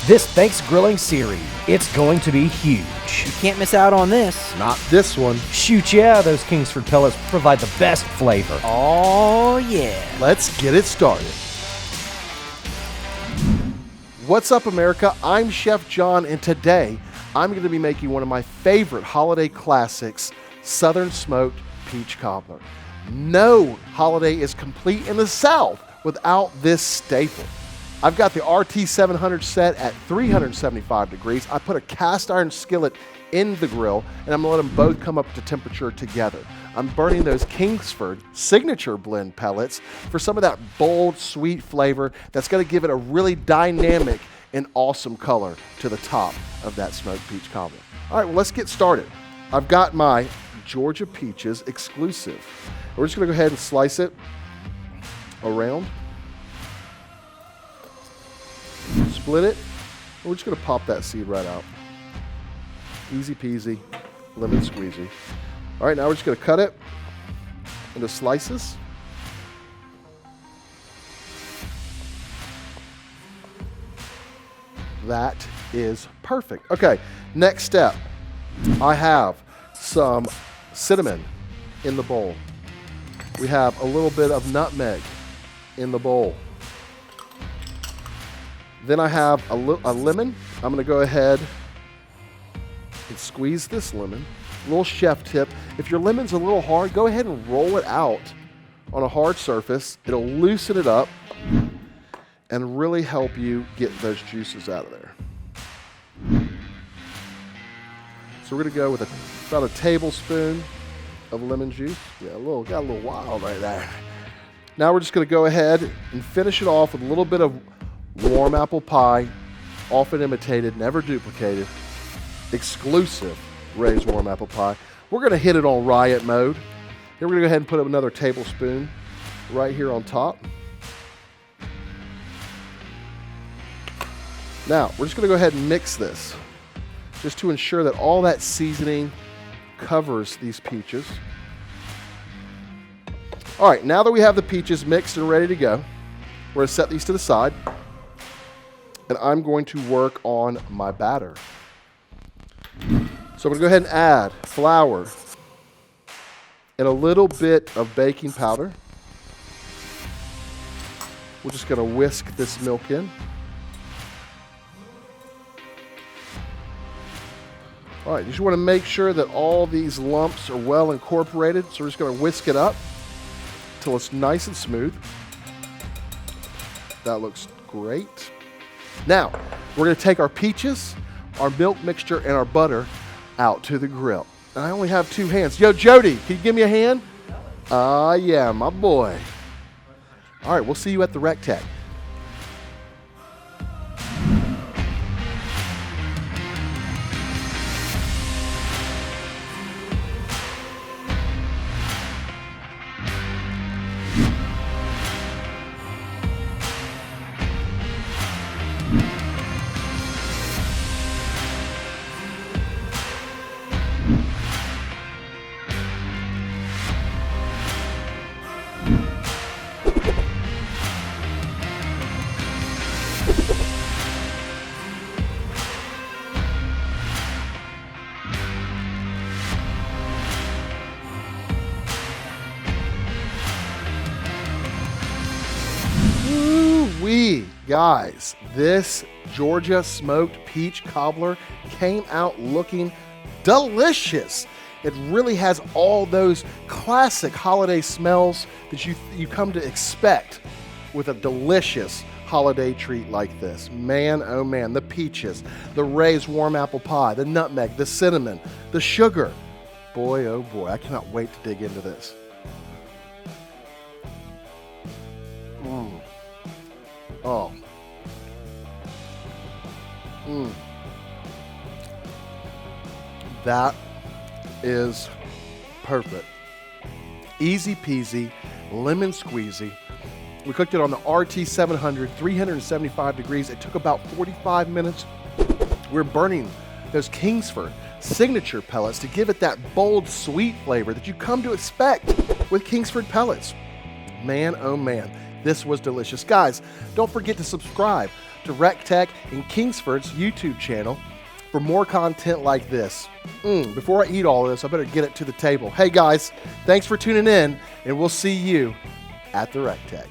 This Thanksgrilling series, it's going to be huge. You can't miss out on this. Not this one. Shoot, yeah, those Kingsford Pellets provide the best flavor. Oh, yeah. Let's get it started. What's up, America? I'm Chef John, and today I'm going to be making one of my favorite holiday classics, Southern Smoked Peach Cobbler. No holiday is complete in the South without this staple. I've got the RT700 set at 375 degrees. I put a cast iron skillet in the grill, and I'm gonna let them both come up to temperature together. I'm burning those Kingsford signature blend pellets for some of that bold, sweet flavor that's gonna give it a really dynamic and awesome color to the top of that smoked peach cobbler. All right, well, let's get started. I've got my Georgia Peaches exclusive. We're just gonna go ahead and slice it around. Split it. We're just going to pop that seed right out. Easy peasy, lemon squeezy. All right, now we're just going to cut it into slices. That is perfect. Okay, next step. I have some cinnamon in the bowl. We have a little bit of nutmeg in the bowl. Then I have a lemon. I'm going to go ahead and squeeze this lemon. A little chef tip. If your lemon's a little hard, go ahead and roll it out on a hard surface. It'll loosen it up and really help you get those juices out of there. So we're going to go with about a tablespoon of lemon juice. Yeah, got a little wild right there. Now we're just going to go ahead and finish it off with a little bit of warm apple pie, often imitated, never duplicated, exclusive Ray's warm apple pie. We're going to hit it on riot mode. Then we're going to go ahead and put up another tablespoon right here on top. Now, we're just going to go ahead and mix this just to ensure that all that seasoning covers these peaches. All right, now that we have the peaches mixed and ready to go, we're going to set these to the side. And I'm going to work on my batter. So I'm going to go ahead and add flour and a little bit of baking powder. We're just going to whisk this milk in. All right, you just want to make sure that all these lumps are well incorporated. So we're just going to whisk it up until it's nice and smooth. That looks great. Now, we're going to take our peaches, our milk mixture, and our butter out to the grill. And I only have two hands. Yo, Jody, can you give me a hand? Yeah, my boy. All right, we'll see you at the recteq. Guys, this Georgia smoked peach cobbler came out looking delicious. It really has all those classic holiday smells that you come to expect with a delicious holiday treat like this. Man, oh man, the peaches, the Ray's warm apple pie, the nutmeg, the cinnamon, the sugar. Boy, oh boy, I cannot wait to dig into this. Oh. That is perfect. Easy peasy, lemon squeezy. We cooked it on the RT700, 375 degrees. It took about 45 minutes. We're burning those Kingsford signature pellets to give it that bold, sweet flavor that you come to expect with Kingsford Pellets. Man, oh man, this was delicious. Guys, don't forget to subscribe to recteq and Kingsford's YouTube channel for more content like this. Before I eat all this, I better get it to the table. Hey guys, thanks for tuning in, and we'll see you at the recteq.